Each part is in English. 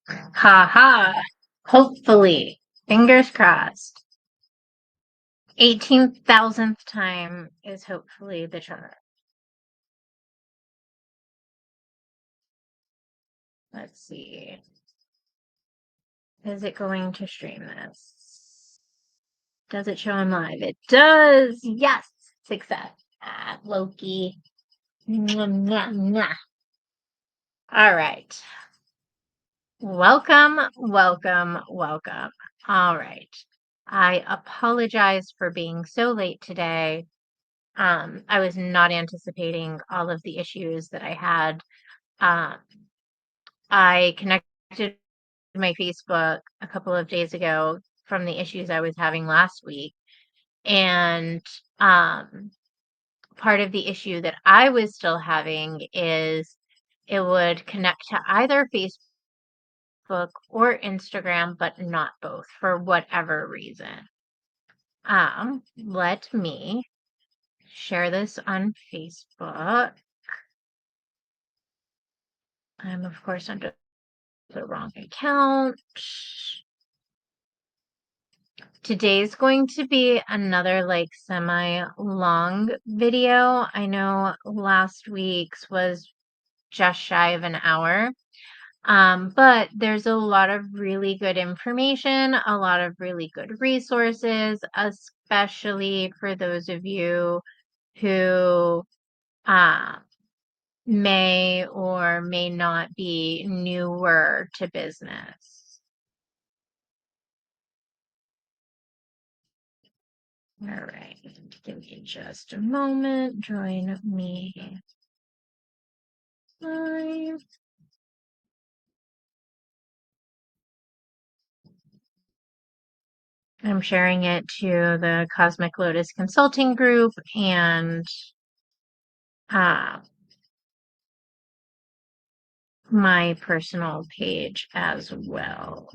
Ha ha. Hopefully. Fingers crossed. 18,000th time is hopefully the charm. Let's see. Is it going to stream this? Does it show I'm live? It does. Yes. Success. Loki. Mwah, mwah, mwah. All right. Welcome, welcome, welcome. All right. I apologize for being so late today. I was not anticipating all of the issues that I had. Um, I connected my Facebook a couple of days ago from the issues I was having last week. And part of the issue that I was still having is it would connect to either Facebook or Instagram, but not both for whatever reason. Let me share this on Facebook. I'm, of course, under the wrong account. Today's going to be another like semi-long video. I know last week's was just shy of an hour. But there's a lot of really good information, a lot of really good resources, especially for those of you who uh, may or may not be newer to business. All right, give me just a moment. Join me live. I'm sharing it to the Cosmic Lotus Consulting Group and uh, my personal page as well.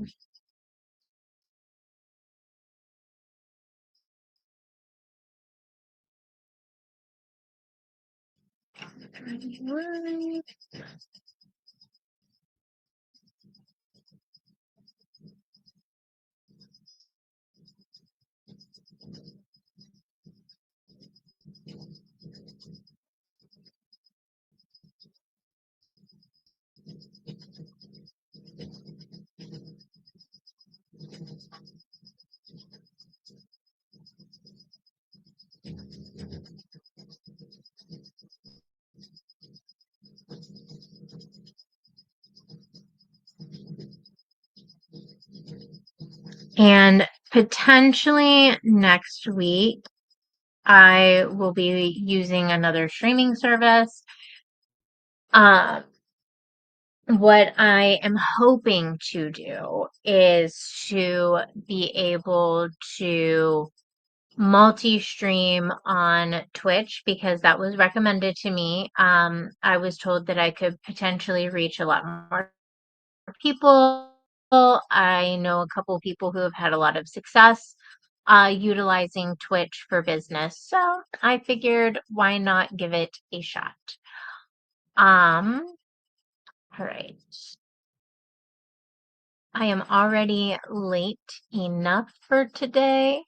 And potentially next week, I will be using another streaming service. What I am hoping to do is to be able to multi-stream on Twitch because that was recommended to me. I was told that I could potentially reach a lot more people. I know a couple of people who have had a lot of success utilizing Twitch for business. So I figured why not give it a shot. All right. I am already late enough for today,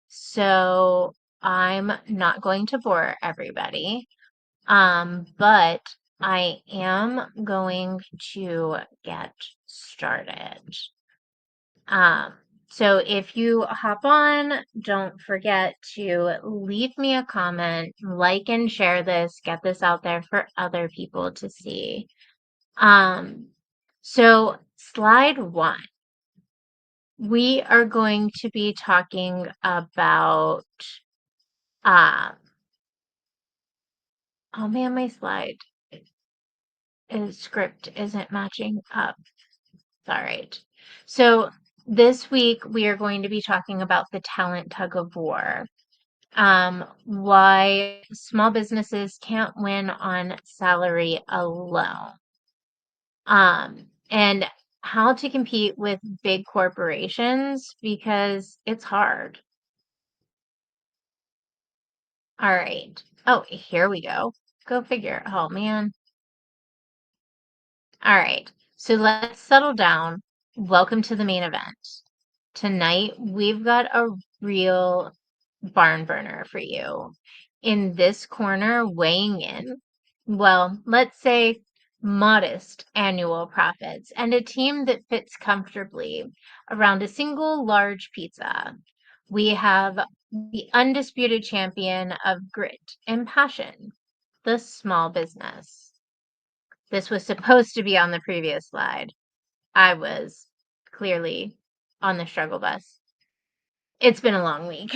so I'm not going to bore everybody. But I am going to get started. Um, so if you hop on, don't forget to leave me a comment, like and share this, get this out there for other people to see. So slide one, we are going to be talking about, uh, oh man, my slide script isn't matching up. All right. So this week we are going to be talking about the talent tug of war. Why small businesses can't win on salary alone. And how to compete with big corporations because it's hard. All right. Oh, here we go. Go figure. Oh man. All right. So let's settle down. Welcome to the main event. Tonight, we've got a real barn burner for you. In this corner, weighing in, well, let's say modest annual profits and a team that fits comfortably around a single large pizza. We have the undisputed champion of grit and passion, the small business. This was supposed to be on the previous slide. I was clearly on the struggle bus. It's been a long week.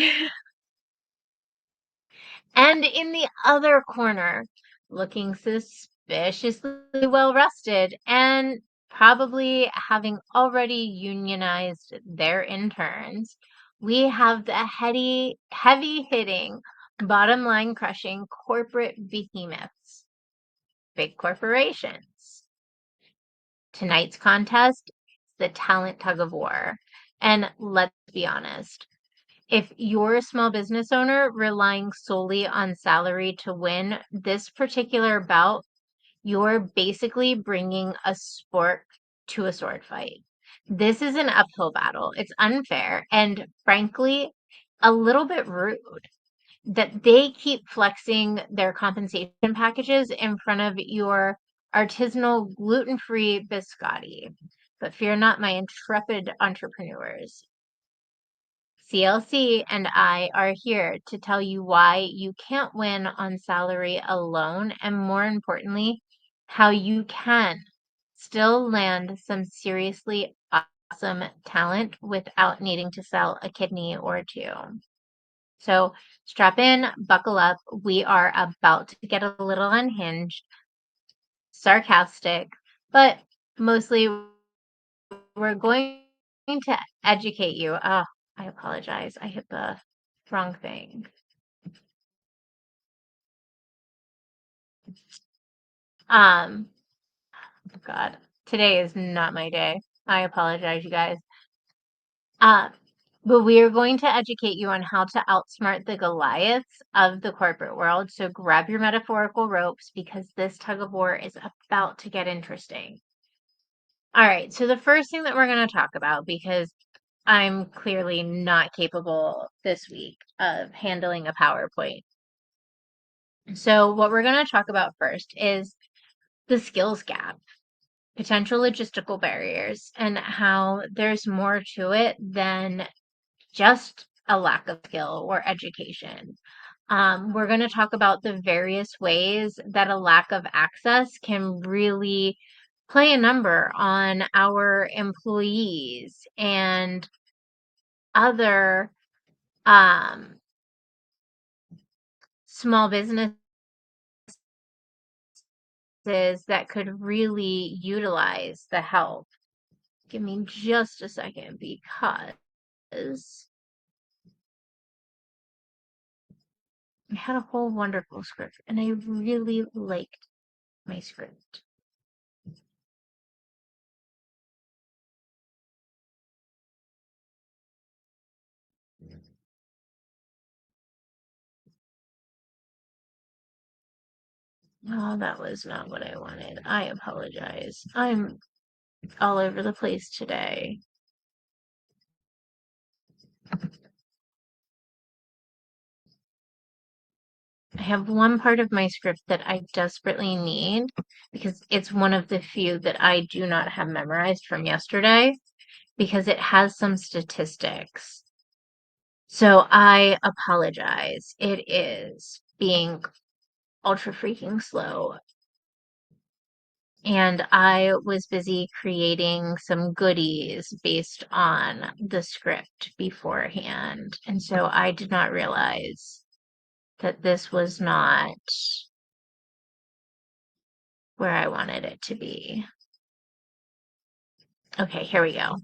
And in the other corner, looking suspiciously well rested and probably having already unionized their interns, we have the heavy hitting, bottom line crushing corporate behemoths, big corporations. Tonight's contest is the talent tug of war. And let's be honest, if you're a small business owner relying solely on salary to win this particular bout, you're basically bringing a sport to a sword fight. This is an uphill battle. It's unfair and frankly, a little bit rude that they keep flexing their compensation packages in front of your artisanal gluten-free biscotti. But fear not, my intrepid entrepreneurs. CLC and I are here to tell you why you can't win on salary alone, and more importantly, how you can still land some seriously awesome talent without needing to sell a kidney or two. So strap in, buckle up. We are about to get a little unhinged, sarcastic, but mostly we're going to educate you. Oh, I apologize. I hit the wrong thing. Um, God, today is not my day. I apologize, you guys. Uh, but we are going to educate you on how to outsmart the Goliaths of the corporate world. So grab your metaphorical ropes because this tug of war is about to get interesting. All right, so the first thing that we're going to talk about, because I'm clearly not capable this week of handling a PowerPoint. So what we're going to talk about first is the skills gap, potential logistical barriers, and how there's more to it than just a lack of skill or education. We're going to talk about the various ways that a lack of access can really play a number on our employees and other um, small businesses that could really utilize the help. Give me just a second because I had a whole wonderful script and I really liked my script. Oh, that was not what I wanted. I apologize. I'm all over the place today. I have one part of my script that I desperately need because it's one of the few that I do not have memorized from yesterday because it has some statistics. So I apologize. It is being ultra freaking slow. And I was busy creating some goodies based on the script beforehand. And so I did not realize that this was not where I wanted it to be. Okay, here we go.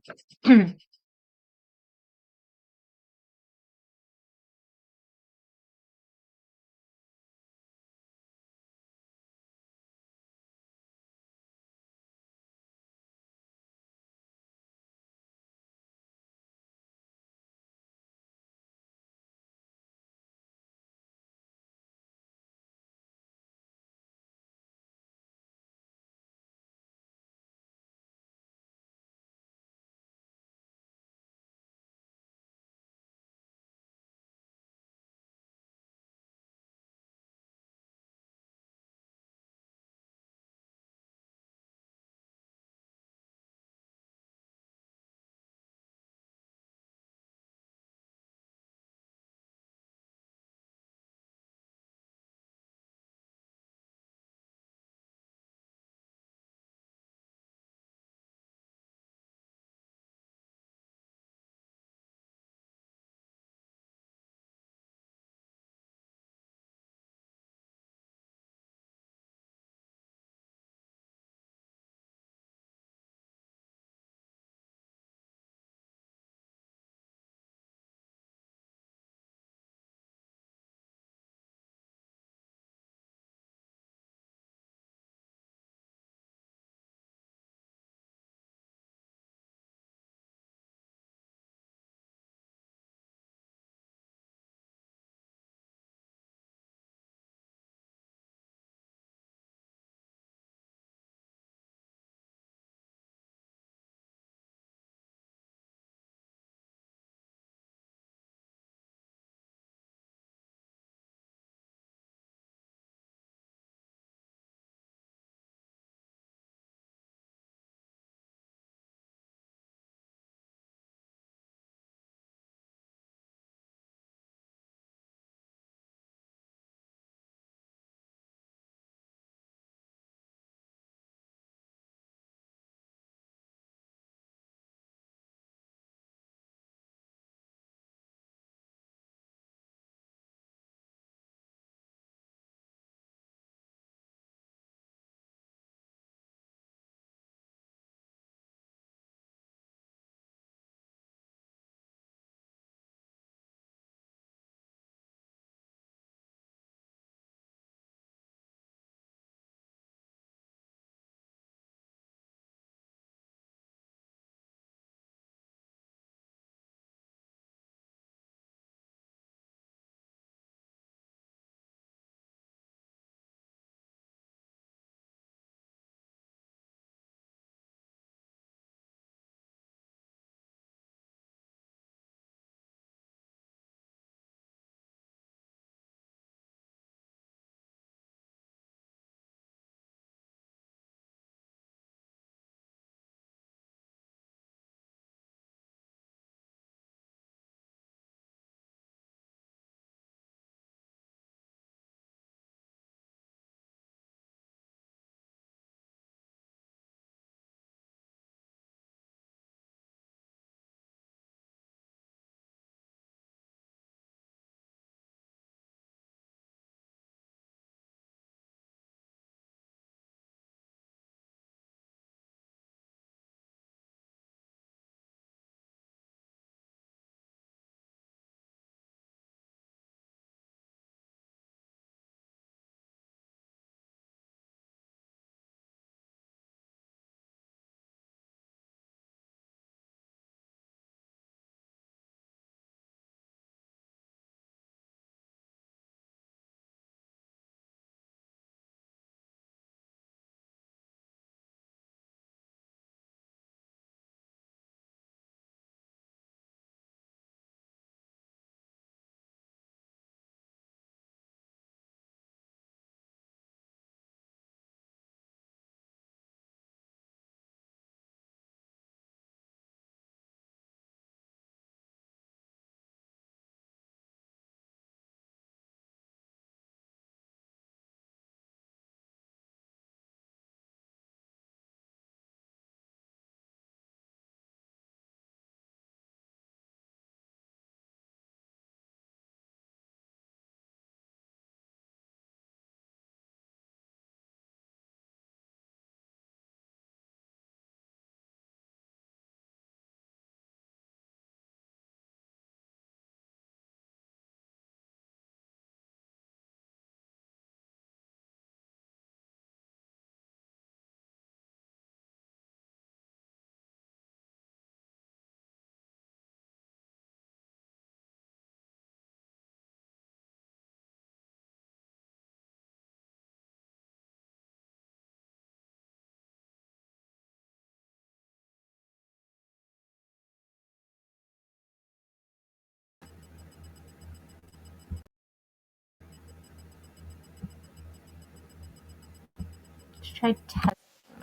Try testing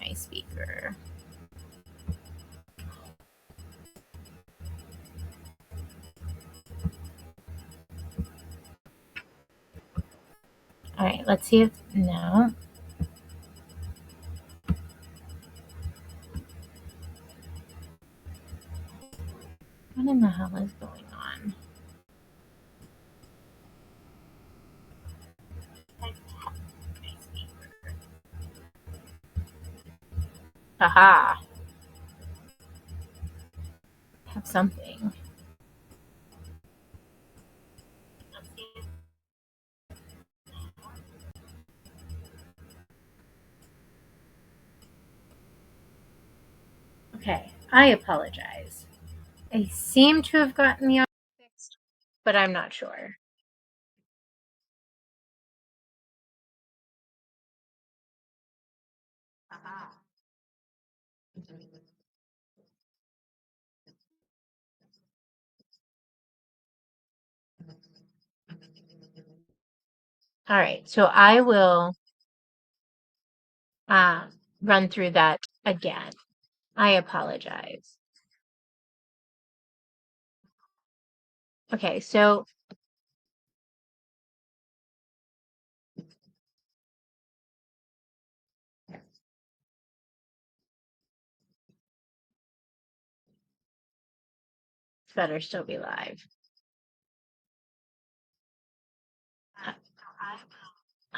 my speaker. All right, let's see if no. What in the hell is going on? Aha. Have something. Okay, I apologize. I seem to have gotten the audio fixed, but I'm not sure. All right, so I will run through that again. I apologize. Okay, so it's better still be live.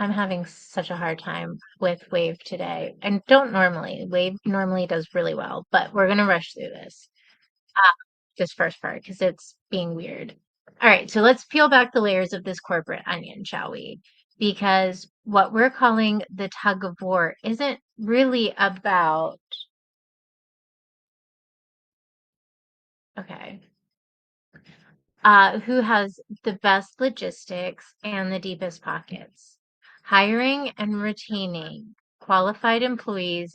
I'm having such a hard time with Wave today, and don't normally. Wave normally does really well, but we're gonna rush through this first part because it's being weird. All right, so let's peel back the layers of this corporate onion, shall we? Because what we're calling the tug of war isn't really about. Okay. Who has the best logistics and the deepest pockets. Hiring and retaining qualified employees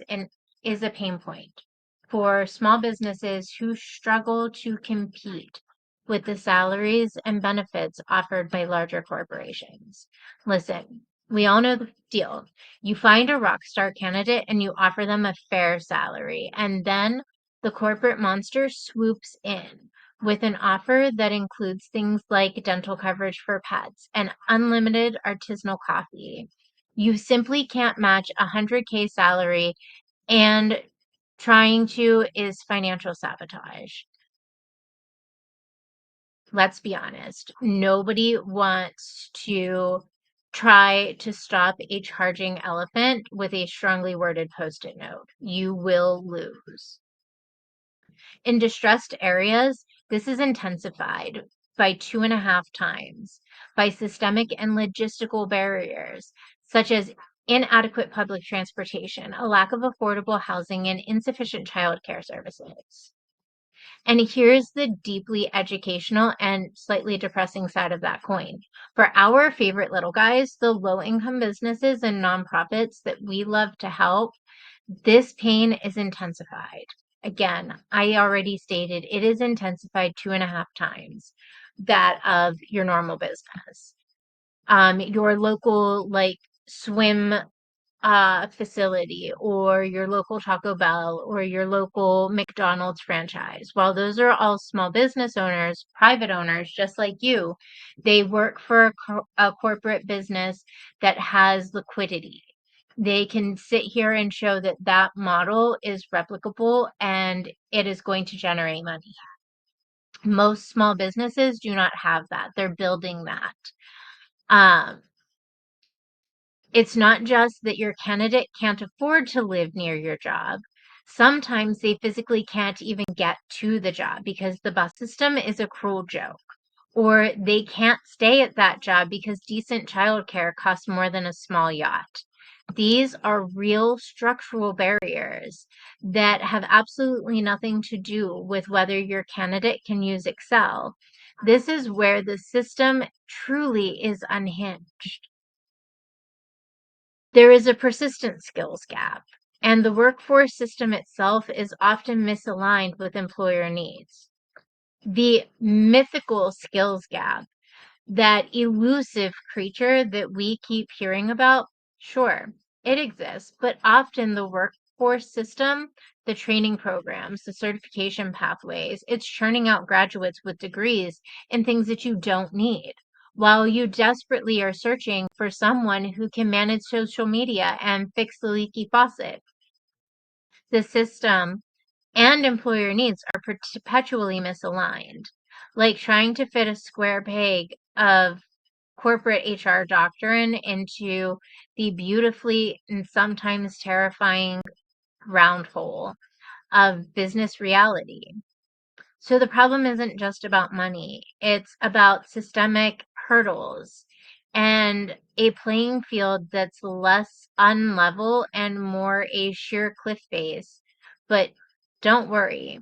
is a pain point for small businesses who struggle to compete with the salaries and benefits offered by larger corporations. Listen, we all know the deal. You find a rock star candidate and you offer them a fair salary, and then the corporate monster swoops in with an offer that includes things like dental coverage for pets and unlimited artisanal coffee. You simply can't match a 100K salary, and trying to is financial sabotage. Let's be honest. Nobody wants to try to stop a charging elephant with a strongly worded post-it note. You will lose. In distressed areas, this is intensified by 2.5 times by systemic and logistical barriers, such as inadequate public transportation, a lack of affordable housing, and insufficient childcare services. And here's the deeply educational and slightly depressing side of that coin. For our favorite little guys, the low income businesses and nonprofits that we love to help, this pain is intensified. Again, I already stated it is intensified 2.5 times that of your normal business. Your local like swim facility or your local Taco Bell or your local McDonald's franchise. While those are all small business owners, private owners, just like you, they work for a corporate business that has liquidity. They can sit here and show that that model is replicable and it is going to generate money. Most small businesses do not have that. They're building that. Um, It's not just that your candidate can't afford to live near your job. Sometimes they physically can't even get to the job because the bus system is a cruel joke. Or they can't stay at that job because decent childcare costs more than a small yacht. These are real structural barriers that have absolutely nothing to do with whether your candidate can use Excel. This is where the system truly is unhinged. There is a persistent skills gap, and the workforce system itself is often misaligned with employer needs. The mythical skills gap, that elusive creature that we keep hearing about, sure, It exists, but often the workforce system, the training programs, the certification pathways, it's churning out graduates with degrees in things that you don't need, while you desperately are searching for someone who can manage social media and fix the leaky faucet. The system and employer needs are perpetually misaligned, like trying to fit a square peg of corporate HR doctrine into the beautifully and sometimes terrifying round hole of business reality. So the problem isn't just about money, it's about systemic hurdles and a playing field that's less unlevel and more a sheer cliff face. But don't worry,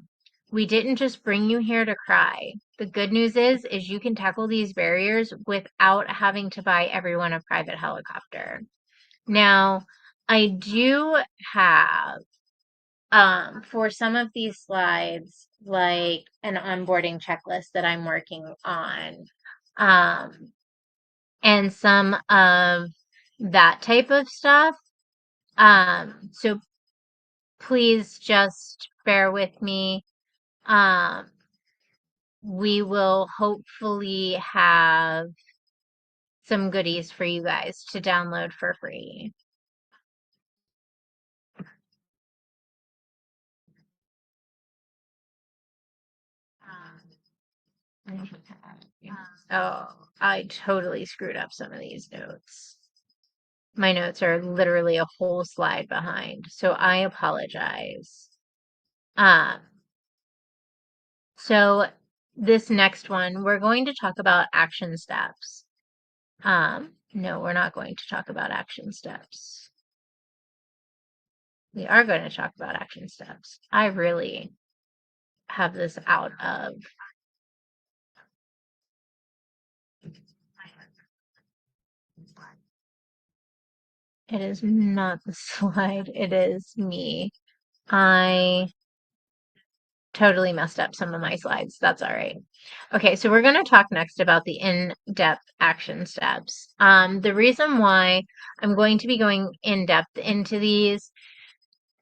we didn't just bring you here to cry. The good news is you can tackle these barriers without having to buy everyone a private helicopter. Now, I do have for some of these slides, like an onboarding checklist that I'm working on, um, and some of that type of stuff. So please just bear with me. Um, we will hopefully have some goodies for you guys to download for free. Oh, I totally screwed up some of these notes. My notes are literally a whole slide behind, so I apologize. Um, so this next one, we're going to talk about action steps. No, we're not going to talk about action steps. We are going to talk about action steps. I really have this out of. It is not the slide, it is me. I totally messed up some of my slides. That's all right. Okay, so we're going to talk next about the in-depth action steps. The reason why I'm going to be going in-depth into these,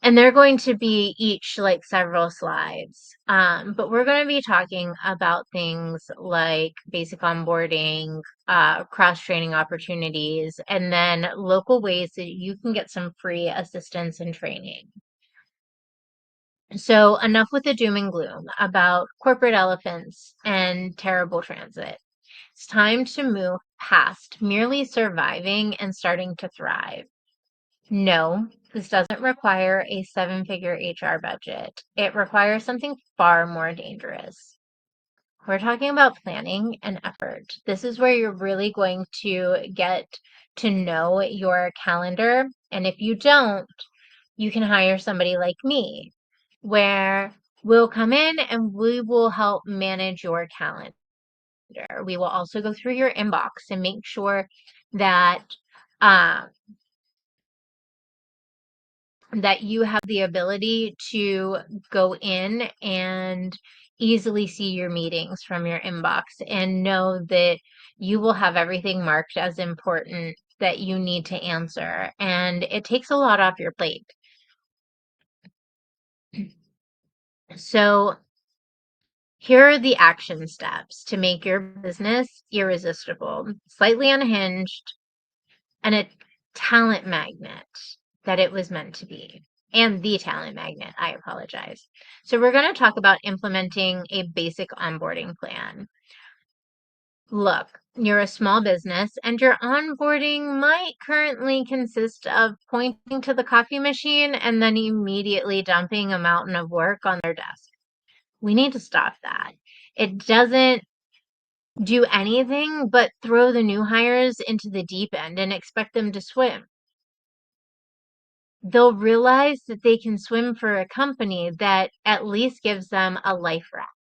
and they're going to be each like several slides, but we're going to be talking about things like basic onboarding, cross-training opportunities, and then local ways that you can get some free assistance and training. So enough with the doom and gloom about corporate elephants and terrible transit. It's time to move past merely surviving and starting to thrive. No, this doesn't require a seven-figure HR budget. It requires something far more dangerous. We're talking about planning and effort. This is where you're really going to get to know your calendar. And if you don't, you can hire somebody like me, where we'll come in and we will help manage your calendar. We will also go through your inbox and make sure that um, that you have the ability to go in and easily see your meetings from your inbox and know that you will have everything marked as important that you need to answer. And it takes a lot off your plate. So here are the action steps to make your business irresistible, slightly unhinged, and a talent magnet that it was meant to be. And the talent magnet, I apologize. So we're going to talk about implementing a basic onboarding plan. Look, you're a small business and your onboarding might currently consist of pointing to the coffee machine and then immediately dumping a mountain of work on their desk. We need to stop that. It doesn't do anything but throw the new hires into the deep end and expect them to swim. They'll realize that they can swim for a company that at least gives them a life raft.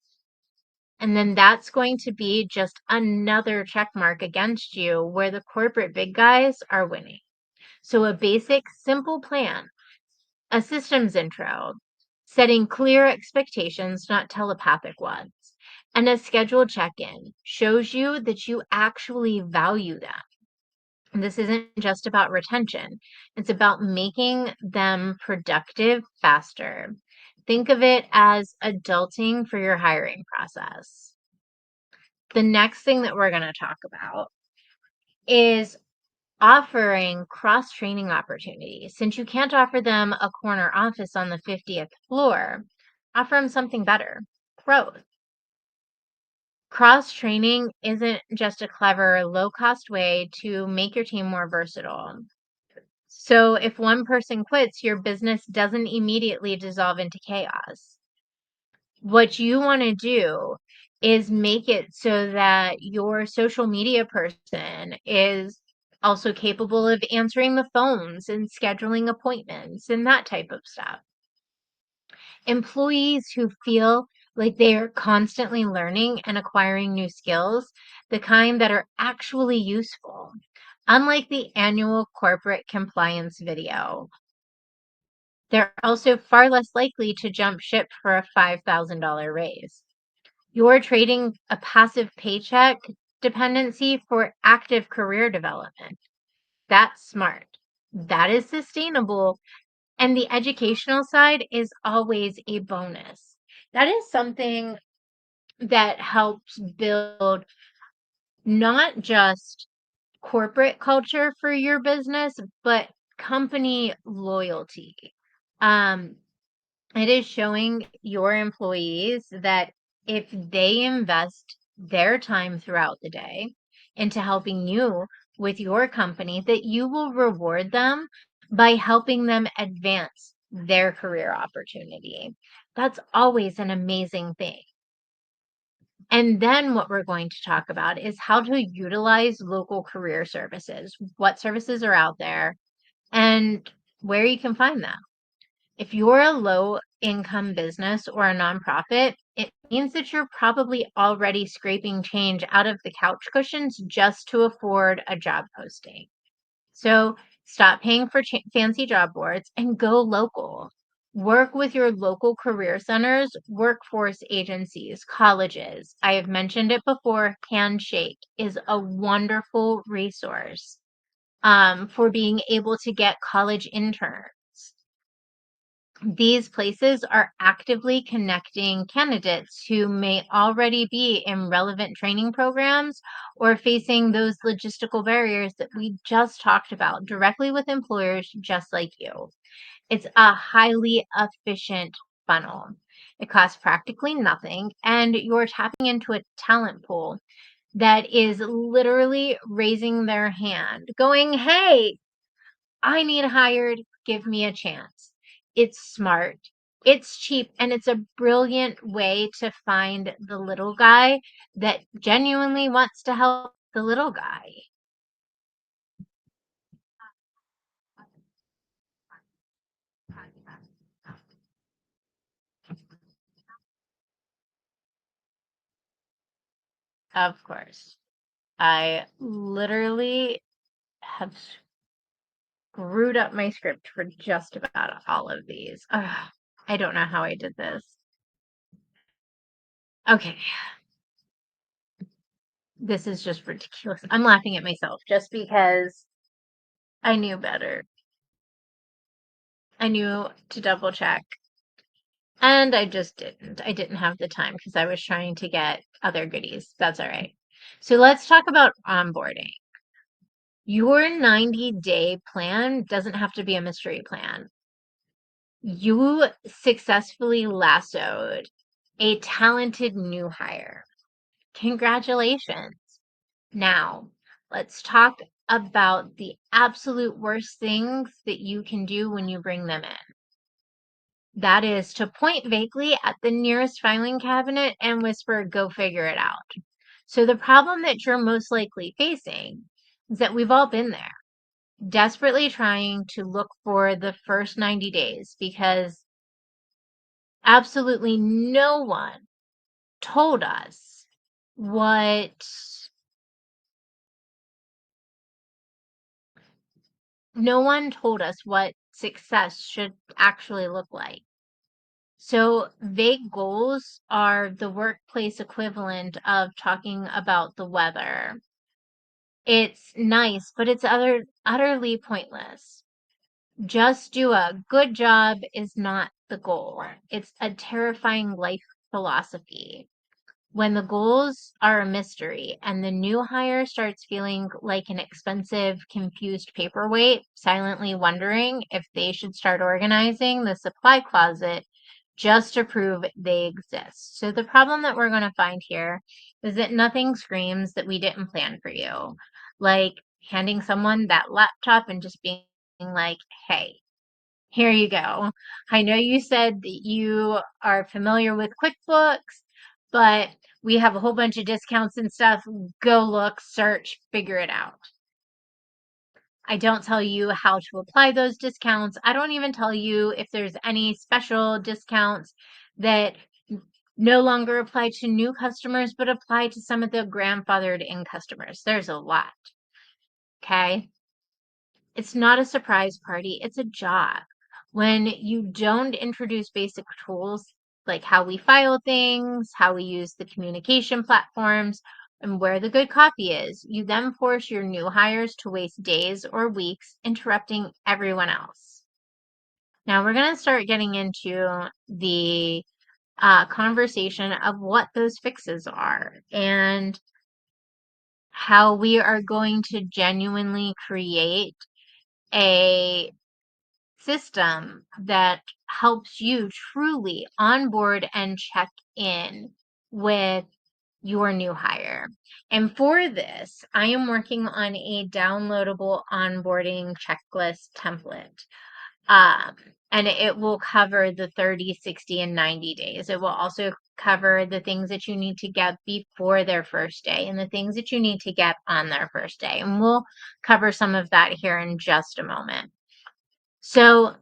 And then that's going to be just another check mark against you where the corporate big guys are winning. So a basic, simple plan, a systems intro, setting clear expectations, not telepathic ones, and a scheduled check-in shows you that you actually value them. This isn't just about retention, it's about making them productive faster. Think of it as adulting for your hiring process. The next thing that we're going to talk about is offering cross training opportunities. Since you can't offer them a corner office on the 50th floor, offer them something better, growth. Cross training isn't just a clever, low cost way to make your team more versatile. So if one person quits, your business doesn't immediately dissolve into chaos. What you want to do is make it so that your social media person is also capable of answering the phones and scheduling appointments and that type of stuff. Employees who feel like they're constantly learning and acquiring new skills, the kind that are actually useful, unlike the annual corporate compliance video. They're also far less likely to jump ship for a $5,000 raise. You're trading a passive paycheck dependency for active career development. That's smart. That is sustainable. And the educational side is always a bonus. That is something that helps build not just corporate culture for your business, but company loyalty. Um, It is showing your employees that if they invest their time throughout the day into helping you with your company, that you will reward them by helping them advance their career opportunity. That's always an amazing thing. And then what we're going to talk about is how to utilize local career services, what services are out there, and where you can find them. If you're a low income business or a nonprofit, it means that you're probably already scraping change out of the couch cushions just to afford a job posting. So stop paying for fancy job boards and go local. Work with your local career centers, workforce agencies, colleges. I have mentioned it before. Handshake is a wonderful resource for being able to get college interns. These places are actively connecting candidates who may already be in relevant training programs or facing those logistical barriers that we just talked about directly with employers just like you. It's a highly efficient funnel. It costs practically nothing, and you're tapping into a talent pool that is literally raising their hand, going, "Hey, I need hired, give me a chance." It's smart, it's cheap, and it's a brilliant way to find the little guy that genuinely wants to help the little guy. Of course. I literally have screwed up my script for just about all of these. Ugh, I don't know how I did this. Okay, this is just ridiculous. I'm laughing at myself just because I knew better. I knew to double check. And I just didn't. I didn't have the time because I was trying to get other goodies. That's all right. So let's talk about onboarding. Your 90-day plan doesn't have to be a mystery plan. You successfully lassoed a talented new hire. Congratulations. Now, let's talk about the absolute worst things that you can do when you bring them in. That is to point vaguely at the nearest filing cabinet and whisper, "Go figure it out." So the problem that you're most likely facing is that we've all been there, desperately trying to look for the first 90 days because absolutely no one told us what no one told us what success should actually look like. So vague goals are the workplace equivalent of talking about the weather. It's nice, but it's utterly pointless. Just do a good job is not the goal. It's a terrifying life philosophy. When the goals are a mystery and the new hire starts feeling like an expensive, confused paperweight, silently wondering if they should start organizing the supply closet just to prove they exist. So, the problem that we're going to find here is that nothing screams that we didn't plan for you. Like handing someone that laptop and just being like, hey, here you go. I know you said that you are familiar with QuickBooks, but we have a whole bunch of discounts and stuff. Go look, search, figure it out. I don't tell you how to apply those discounts. I don't even tell you if there's any special discounts that no longer apply to new customers, but apply to some of the grandfathered in customers. There's a lot. Okay. It's not a surprise party, it's a job. When you don't introduce basic tools like how we file things, how we use the communication platforms, and where the good copy is, you then force your new hires to waste days or weeks interrupting everyone else. Now, we're going to start getting into the conversation of what those fixes are and how we are going to genuinely create a system that helps you truly onboard and check in with your new hire. And for this, I am working on a downloadable onboarding checklist template. Um, and it will cover the 30, 60, and 90 days. It will also cover the things that you need to get before their first day and the things that you need to get on their first day. And we'll cover some of that here in just a moment. So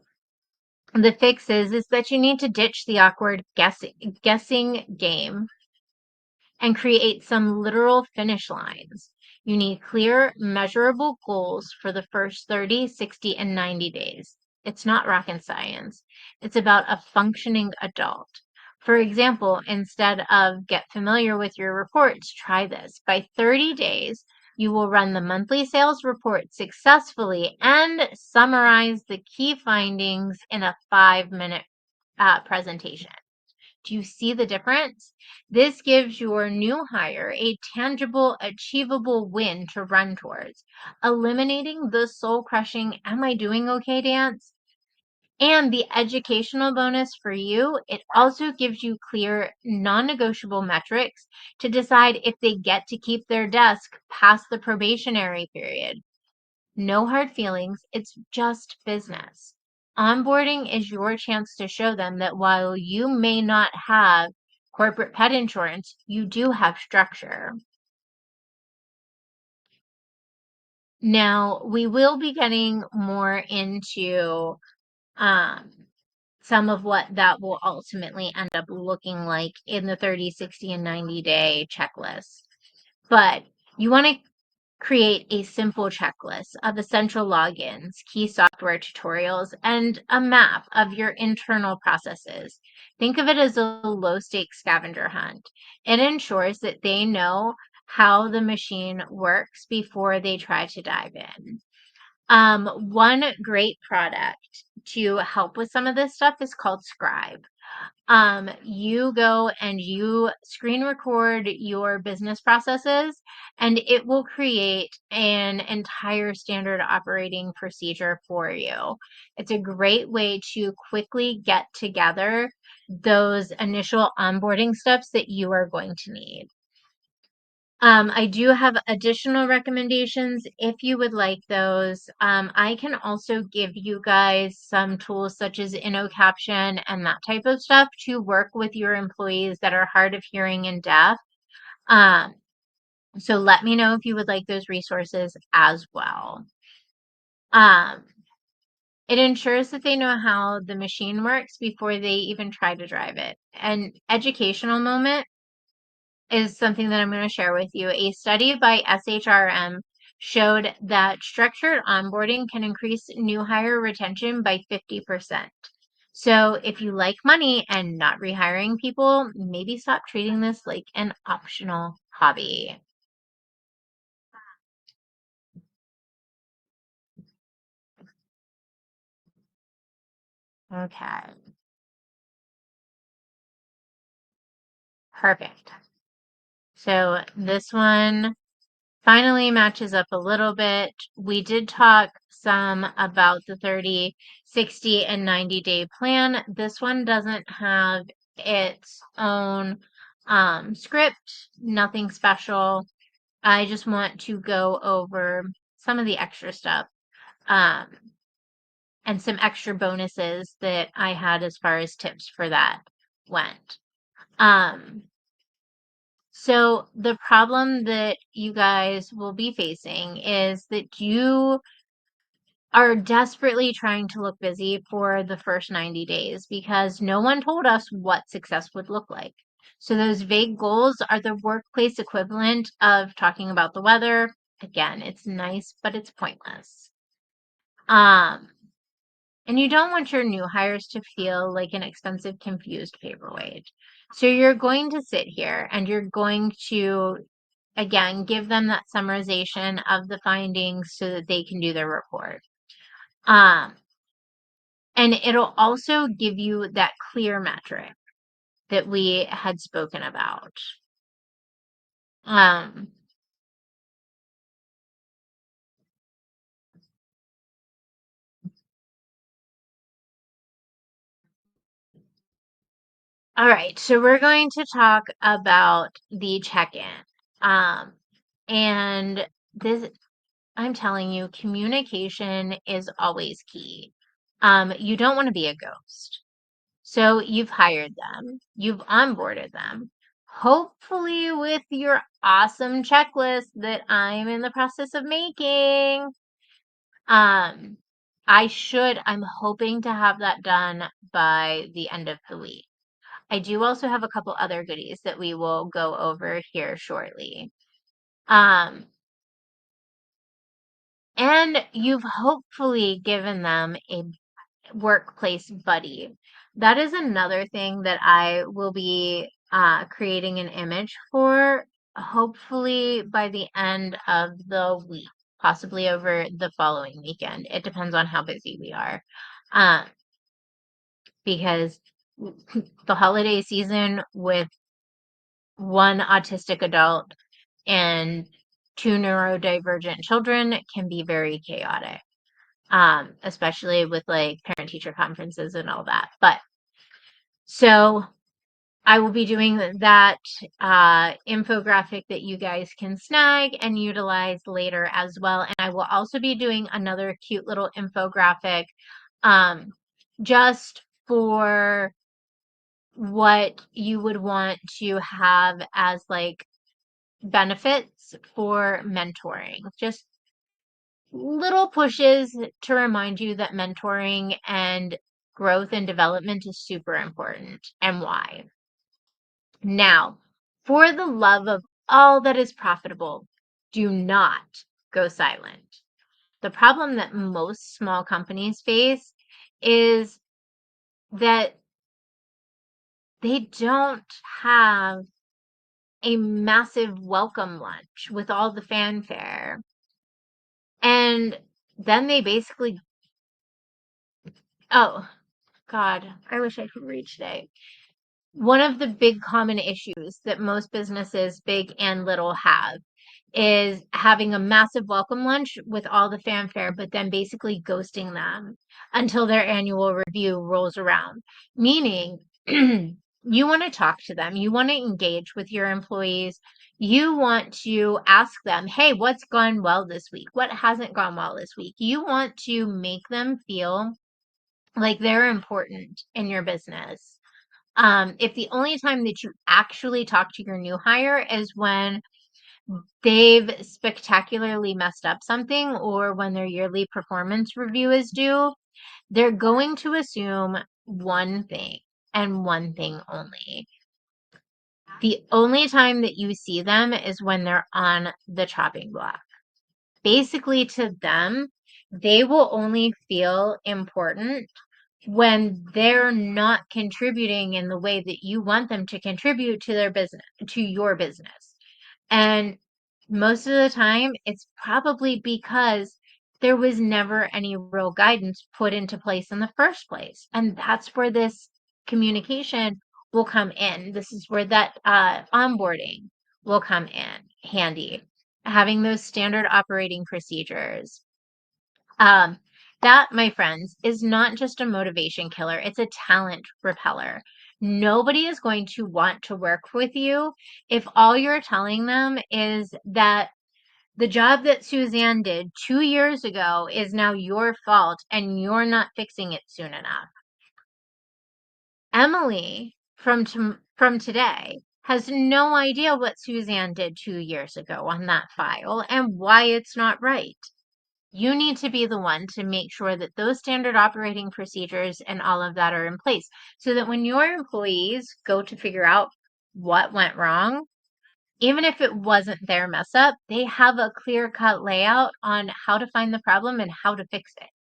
the fix is that you need to ditch the awkward guessing game and create some literal finish lines. You need clear, measurable goals for the first 30, 60, and 90 days. It's not rocket science. It's about a functioning adult. For example, instead of get familiar with your reports, try this. By 30 days, you will run the monthly sales report successfully and summarize the key findings in a 5-minute presentation. Do you see the difference? This gives your new hire a tangible, achievable win to run towards, eliminating the soul crushing, am I doing okay dance? And the educational bonus for you, it also gives you clear, non negotiable metrics to decide if they get to keep their desk past the probationary period. No hard feelings, it's just business. Onboarding is your chance to show them that while you may not have corporate pet insurance, you do have structure. Now, we will be getting more into um, some of what that will ultimately end up looking like in the 30, 60, and 90-day checklist. But you want to create a simple checklist of essential logins, key software tutorials, and a map of your internal processes. Think of it as a low stakes scavenger hunt. It ensures that they know how the machine works before they try to dive in. One great product to help with some of this stuff is called Scribe. You go and you screen record your business processes, and it will create an entire standard operating procedure for you. It's a great way to quickly get together those initial onboarding steps that you are going to need. I do have additional recommendations if you would like those. I can also give you guys some tools such as InnoCaption and that type of stuff to work with your employees that are hard of hearing and deaf. Um, so let me know if you would like those resources as well. Um, it ensures that they know how the machine works before they even try to drive it. An educational moment is something that I'm going to share with you. A study by SHRM showed that structured onboarding can increase new hire retention by 50%. So if you like money and not rehiring people, maybe stop treating this like an optional hobby. Okay, perfect. So this one finally matches up a little bit. We did talk some about the 30, 60, and 90-day plan. This one doesn't have its own script, nothing special. I just want to go over some of the extra stuff um, and some extra bonuses that I had as far as tips for that went. Um, so the problem that you guys will be facing is that you are desperately trying to look busy for the first 90 days because no one told us what success would look like. So those vague goals are the workplace equivalent of talking about the weather. Again, it's nice, but it's pointless. Um, and you don't want your new hires to feel like an expensive, confused paperweight. So you're going to sit here and you're going to, again, give them that summarization of the findings so that they can do their report. Um, and it'll also give you that clear metric that we had spoken about. Um, all right, so we're going to talk about the check-in. Um, and this I'm telling you, communication is always key. You don't want to be a ghost. So you've hired them, you've onboarded them, hopefully with your awesome checklist that I'm in the process of making. Um, I'm hoping to have that done by the end of the week. I do also have a couple other goodies that we will go over here shortly. Um, and you've hopefully given them a workplace buddy. That is another thing that I will be creating an image for, hopefully by the end of the week, possibly over the following weekend. It depends on how busy we are. Um, because the holiday season with one autistic adult and two neurodivergent children can be very chaotic, especially with like parent teacher conferences and all that. But so I will be doing that infographic that you guys can snag and utilize later as well. And I will also be doing another cute little infographic um, just for what you would want to have as like benefits for mentoring. Just little pushes to remind you that mentoring and growth and development is super important and why. Now, for the love of all that is profitable, do not go silent. The problem that most small companies face is that they don't have a massive welcome lunch with all the fanfare. And then they basically, oh, God, I wish I could read today. One of the big common issues that most businesses, big and little, have is having a massive welcome lunch with all the fanfare, but then basically ghosting them until their annual review rolls around. Meaning, you want to talk to them, you want to engage with your employees, you want to ask them, hey, what's gone well this week? What hasn't gone well this week? You want to make them feel like they're important in your business. If the only time that you actually talk to your new hire is when they've spectacularly messed up something or when their yearly performance review is due, they're going to assume one thing and one thing only. The only time that you see them is when they're on the chopping block. Basically, to them, they will only feel important when they're not contributing in the way that you want them to contribute to their business, to your business. And most of the time, it's probably because there was never any real guidance put into place in the first place. And that's where this communication will come in. This is where that onboarding will come in handy. Having those standard operating procedures. Um, that, my friends, is not just a motivation killer, it's a talent repeller. Nobody is going to want to work with you if all you're telling them is that the job that Suzanne did 2 years ago is now your fault and you're not fixing it soon enough. Emily from today has no idea what Suzanne did 2 years ago on that file and why it's not right. You need to be the one to make sure that those standard operating procedures and all of that are in place so that when your employees go to figure out what went wrong, even if it wasn't their mess up, they have a clear cut layout on how to find the problem and how to fix it.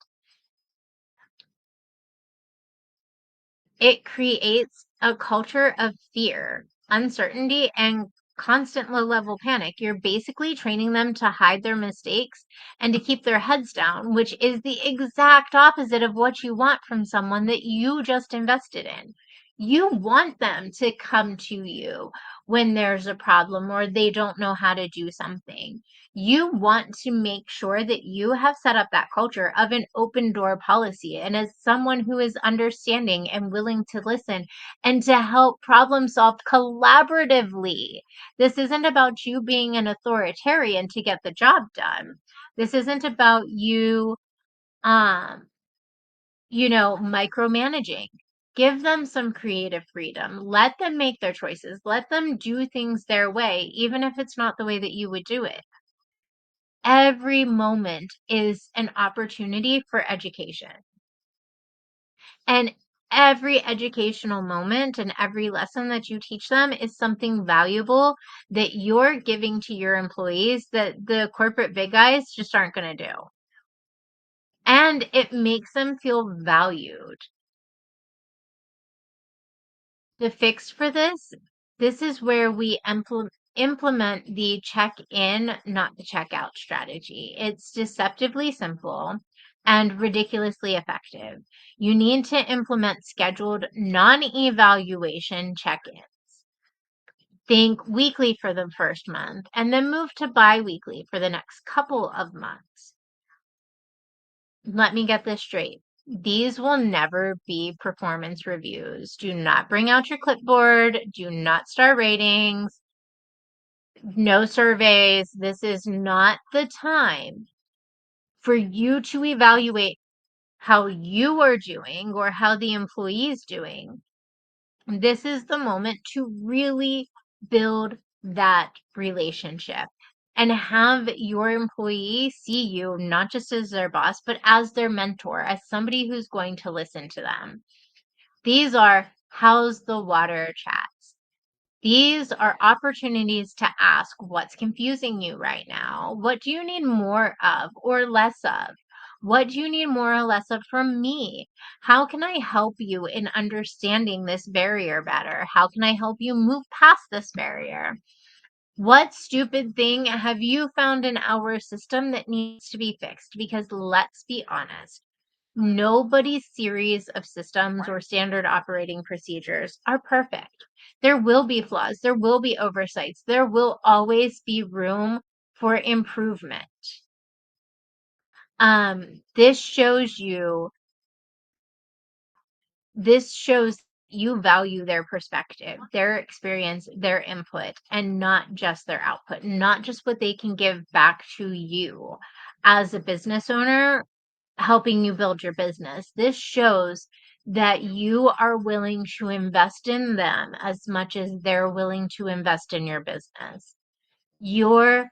It creates a culture of fear, uncertainty, and constant low level panic. You're basically training them to hide their mistakes and to keep their heads down, which is the exact opposite of what you want from someone that you just invested in. You want them to come to you when there's a problem or they don't know how to do something. You want to make sure that you have set up that culture of an open door policy. And as someone who is understanding and willing to listen and to help problem solve collaboratively, this isn't about you being an authoritarian to get the job done. This isn't about you, um, micromanaging. Give them some creative freedom. Let them make their choices. Let them do things their way, even if it's not the way that you would do it. Every moment is an opportunity for education. And every educational moment and every lesson that you teach them is something valuable that you're giving to your employees that the corporate big guys just aren't going to do. And it makes them feel valued. The fix for this is where we implement the check-in, not the check-out strategy. It's deceptively simple and ridiculously effective. You need to implement scheduled non-evaluation check-ins. Think weekly for the first month and then move to bi-weekly for the next couple of months. Let me get this straight. These will never be performance reviews. Do not bring out your clipboard. Do not start ratings. No surveys. This is not the time for you to evaluate how you are doing or how the employee is doing. This is the moment to really build that relationship and have your employee see you not just as their boss, but as their mentor, as somebody who's going to listen to them. These are how's the water chats. These are opportunities to ask what's confusing you right now? What do you need more of or less of? What do you need more or less of from me? How can I help you in understanding this barrier better? How can I help you move past this barrier? What stupid thing have you found in our system that needs to be fixed? Because let's be honest, nobody's series of systems or standard operating procedures are perfect. There will be flaws, there will be oversights, there will always be room for improvement. This shows you value their perspective, their experience, their input, and not just their output, not just what they can give back to you as a business owner helping you build your business. This shows that you are willing to invest in them as much as they're willing to invest in your business. Your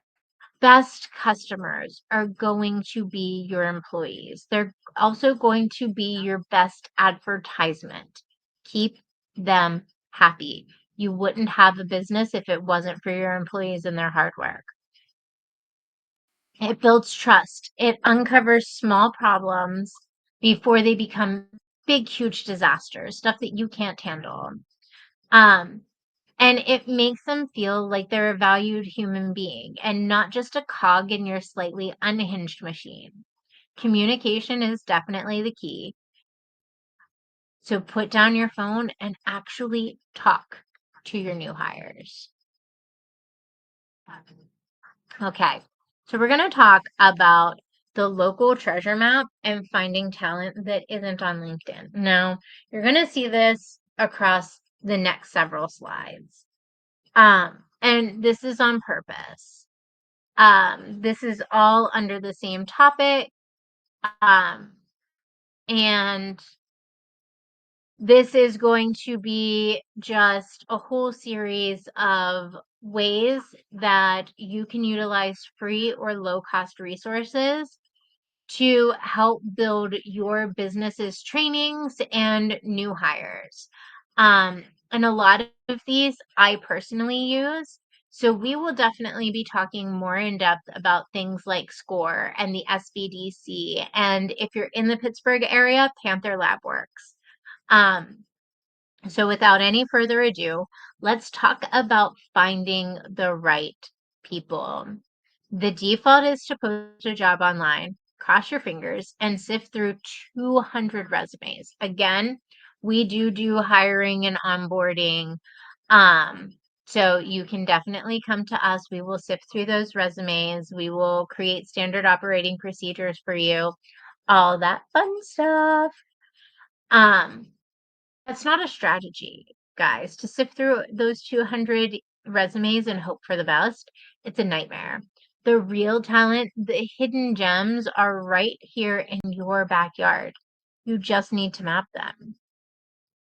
best customers are going to be your employees. They're also going to be your best advertisement. Keep them happy. You wouldn't have a business if it wasn't for your employees and their hard work. It builds trust. It uncovers small problems before they become big, huge disasters, stuff that you can't handle. Um, and it makes them feel like they're a valued human being and not just a cog in your slightly unhinged machine. Communication is definitely the key. So put down your phone and actually talk to your new hires. Okay, so we're going to talk about the local treasure map and finding talent that isn't on LinkedIn. Now, you're going to see this across the next several slides. And this is on purpose. This is all under the same topic. Um, and this is going to be just a whole series of ways that you can utilize free or low cost resources to help build your business's trainings and new hires. And a lot of these I personally use. So we will definitely be talking more in depth about things like SCORE and the SBDC. And if you're in the Pittsburgh area, Panther Lab Works. Um, so without any further ado, let's talk about finding the right people. The default is to post a job online, cross your fingers, and sift through 200 resumes. Again, we do hiring and onboarding. Um, so you can definitely come to us. We will sift through those resumes. We will create standard operating procedures for you, all that fun stuff. Um, that's not a strategy, guys. To sift through those 200 resumes and hope for the best, it's a nightmare. The real talent, the hidden gems are right here in your backyard. You just need to map them.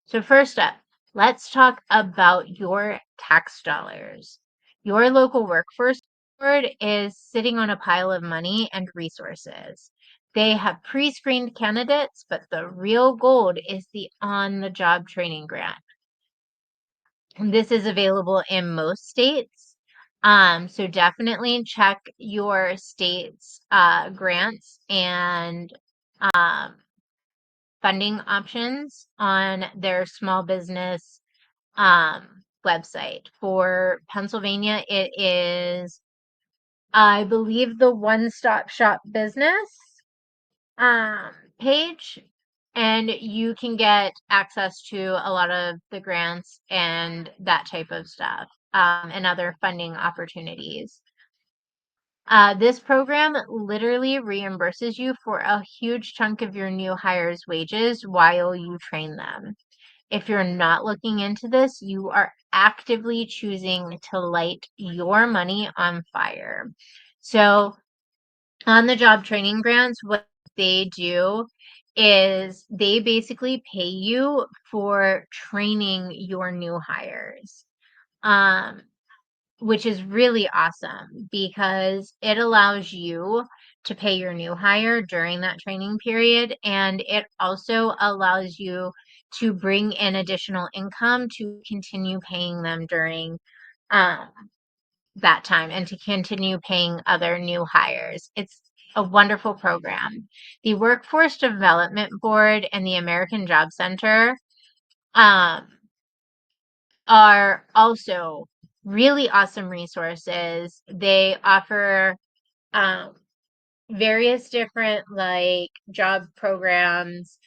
So first up, let's talk about your tax dollars. Your local workforce board is sitting on a pile of money and resources. They have pre-screened candidates, but the real gold is the on-the-job training grant. And this is available in most states. So definitely check your state's grants and um, funding options on their small business website. For Pennsylvania, it is, I believe, the One Stop Shop Business page, and you can get access to a lot of the grants and that type of stuff, and other funding opportunities. This program literally reimburses you for a huge chunk of your new hires' wages while you train them. If you're not looking into this, you are actively choosing to light your money on fire. So, on the job training grants, what they do is they basically pay you for training your new hires. Um, which is really awesome because it allows you to pay your new hire during that training period. And it also allows you to bring in additional income to continue paying them during um, that time and to continue paying other new hires. It's a wonderful program. The Workforce Development Board and the American Job Center um, are also really awesome resources. They offer um, various different like job programs.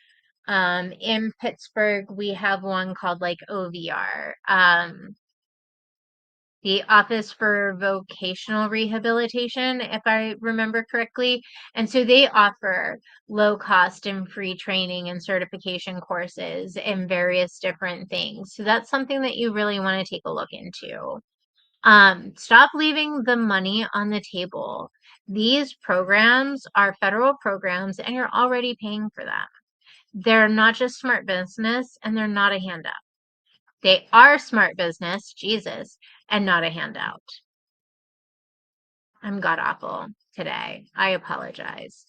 In Pittsburgh, we have one called like OVR, the Office for Vocational Rehabilitation, if I remember correctly. And so they offer low cost and free training and certification courses in various different things. So that's something that you really want to take a look into. Stop leaving the money on the table. These programs are federal programs and you're already paying for them. They're not just smart business and they're not a handout. They are smart business, Jesus, and not a handout. I'm god awful today. I apologize.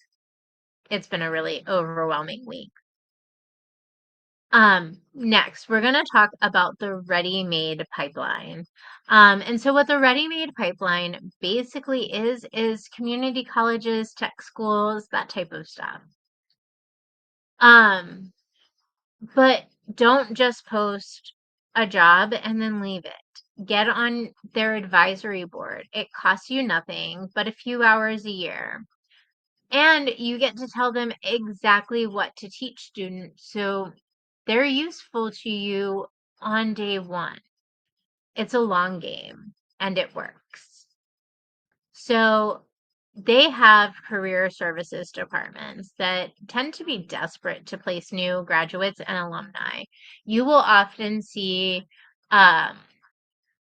It's been a really overwhelming week. Next, we're going to talk about the ready-made pipeline. And so what the ready-made pipeline basically is community colleges, tech schools, that type of stuff. Um, but don't just post a job and then leave it. Get on their advisory board. It costs you nothing but a few hours a year. And you get to tell them exactly what to teach students so they're useful to you on day one. It's a long game and it works. So they have career services departments that tend to be desperate to place new graduates and alumni. You will often see um,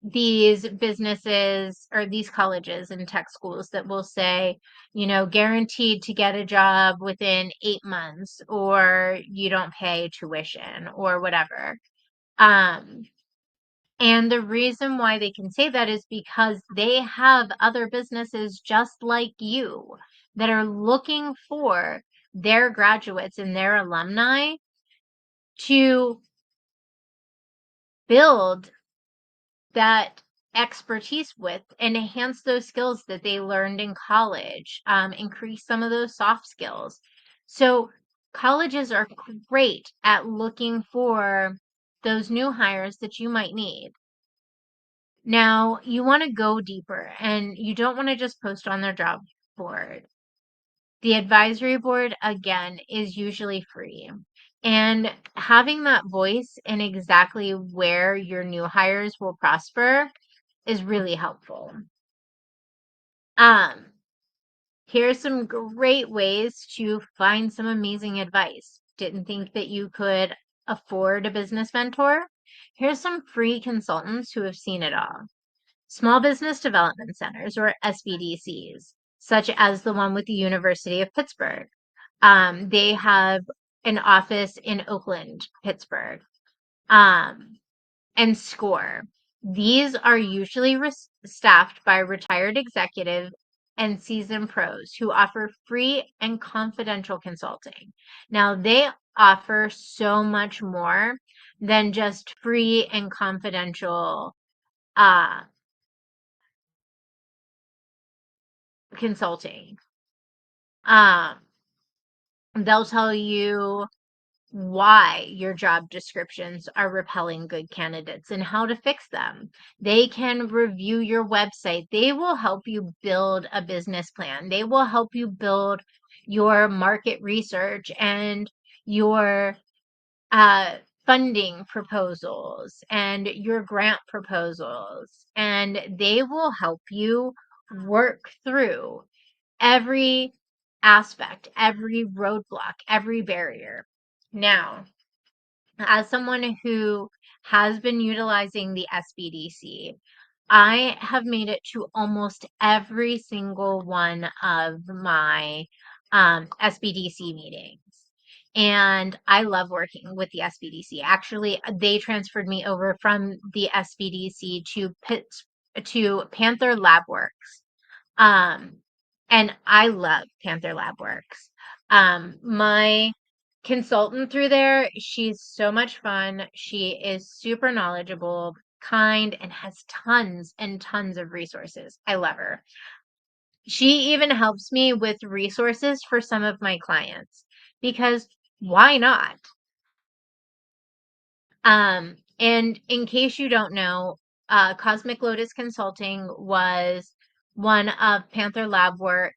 these businesses or these colleges and tech schools that will say, guaranteed to get a job within 8 months, or you don't pay tuition or whatever. Um, and the reason why they can say that is because they have other businesses just like you that are looking for their graduates and their alumni to build that expertise with and enhance those skills that they learned in college, increase some of those soft skills. So colleges are great at looking for those new hires that you might need. Now, you want to go deeper and you don't want to just post on their job board. The advisory board, again, is usually free. And having that voice in exactly where your new hires will prosper is really helpful. Um, Here's some great ways to find some amazing advice. Didn't think that you could afford a business mentor? Here's some free consultants who have seen it all. Small Business Development Centers, or SBDCs, such as the one with the University of Pittsburgh. They have an office in Oakland, Pittsburgh. And SCORE. These are usually staffed by retired executives and seasoned pros who offer free and confidential consulting. Now, they offer so much more than just free and confidential uh, consulting. Um, they'll tell you why your job descriptions are repelling good candidates and how to fix them. They can review your website. They will help you build a business plan. They will help you build your market research and your funding proposals and your grant proposals. And they will help you work through every aspect, every roadblock, every barrier. Now, as someone who has been utilizing the SBDC, I have made it to almost every single one of my SBDC meetings. And I love working with the SBDC. Actually, they transferred me over from the SBDC to Panther LabWorks. Um, and I love Panther LabWorks. My consultant through there, she's so much fun. She is super knowledgeable, kind, and has tons and tons of resources. I love her. She even helps me with resources for some of my clients because why not? And in case you don't know, Cosmic Lotus Consulting was one of Panther LabWorks'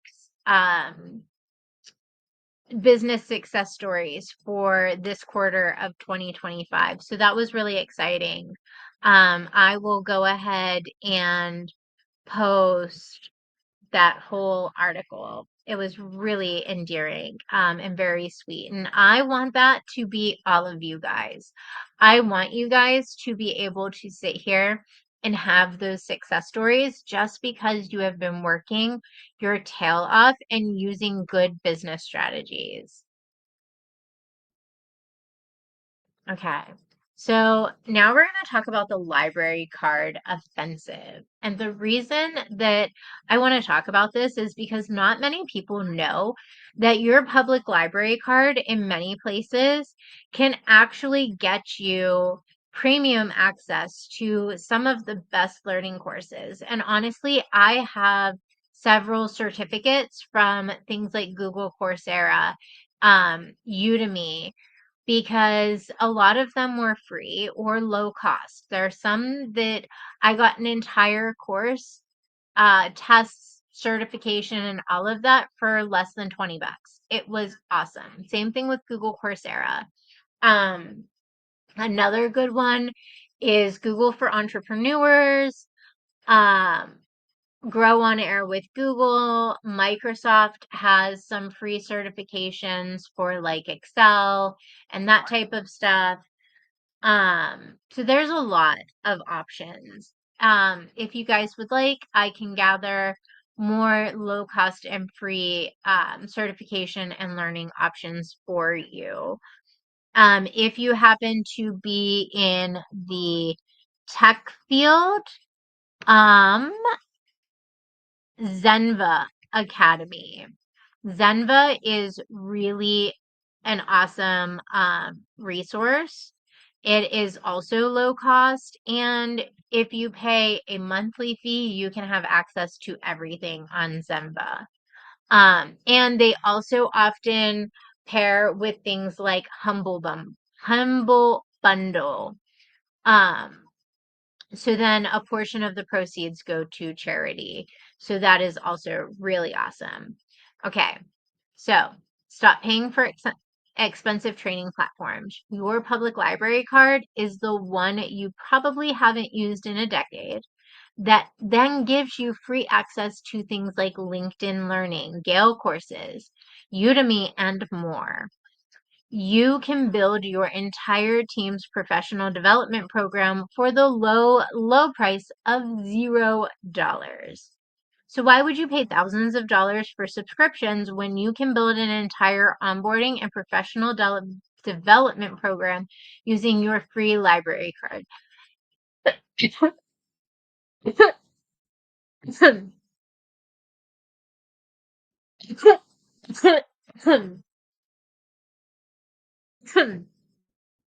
business success stories for this quarter of 2025. So that was really exciting. I will go ahead and post that whole article. It was really endearing and very sweet. And I want that to be all of you guys. I want you guys to be able to sit here and have those success stories just because you have been working your tail off and using good business strategies. Okay. So now we're going to talk about the library card offensive. And the reason that I want to talk about this is because not many people know that your public library card in many places can actually get you premium access to some of the best learning courses. And honestly, I have several certificates from things like Google Coursera, Udemy, because a lot of them were free or low cost. There are some that I got an entire course, tests certification and all of that for less than 20 bucks. It was awesome. Same thing with Google Coursera. Um, Another good one is Google for Entrepreneurs. Um, Grow on Air with Google. Microsoft has some free certifications for like Excel and that type of stuff. So there's a lot of options. If you guys would like, I can gather more low cost and free certification and learning options for you. If you happen to be in the tech field, um, Zenva Academy. Zenva is really an awesome resource. It is also low cost, and if you pay a monthly fee, you can have access to everything on Zenva. And they also often pair with things like Humble Bundle. Um, so then a portion of the proceeds go to charity. So that is also really awesome. Okay, so stop paying for expensive training platforms. Your public library card is the one you probably haven't used in a decade. That then gives you free access to things like LinkedIn Learning, Gale courses, Udemy, and more. You can build your entire team's professional development program for the low price of $0. So why would you pay thousands of dollars for subscriptions when you can build an entire onboarding and professional development program using your free library card?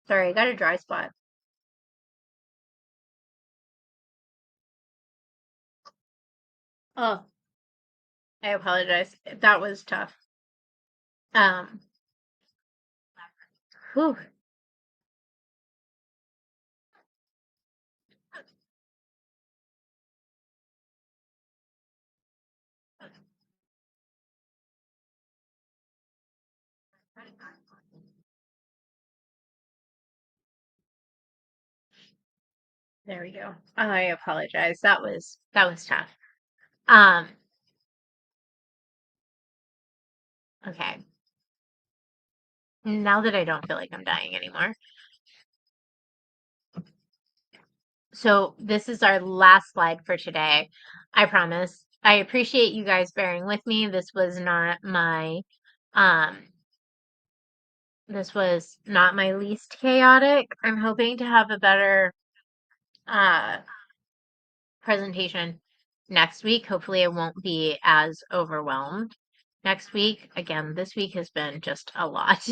Sorry, I got a dry spot. Oh, I apologize. That was tough. Um, whew. There we go. I apologize. That was tough. Um, okay. Now that I don't feel like I'm dying anymore. So this is our last slide for today. I promise. I appreciate you guys bearing with me. Um this was not my least chaotic. I'm hoping to have a better uh presentation next week. Hopefully I won't be as overwhelmed next week. Again, this week has been just a lot.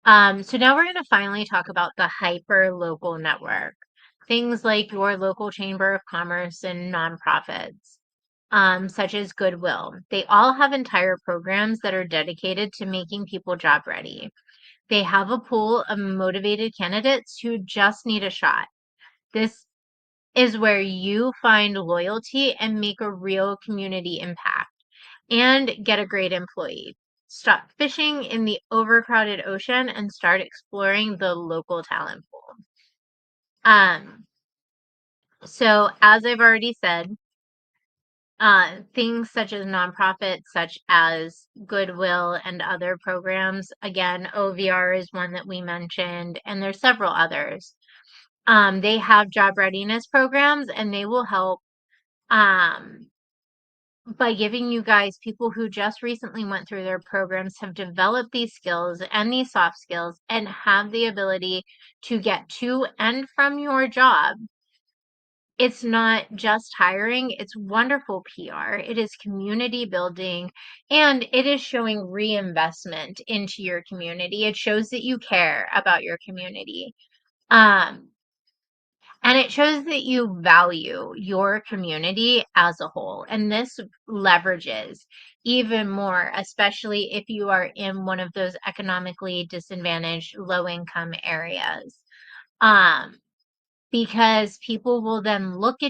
So now we're going to finally talk about the hyper local network. Things like your local chamber of commerce and nonprofits, such as Goodwill. They all have entire programs that are dedicated to making people job ready. They have a pool of motivated candidates who just need a shot. This is where you find loyalty and make a real community impact and get a great employee. Stop fishing in the overcrowded ocean and start exploring the local talent pool. Um, so as I've already said, things such as nonprofits, such as Goodwill and other programs, again, OVR is one that we mentioned, and there's several others. They have job readiness programs and they will help um, by giving you guys people who just recently went through their programs have developed these skills and these soft skills and have the ability to get to and from your job. It's not just hiring, it's wonderful PR. It is community building and it is showing reinvestment into your community. It shows that you care about your community. Um, and it shows that you value your community as a whole. And this leverages even more, especially if you are in one of those economically disadvantaged low income areas. Um, because people will then look at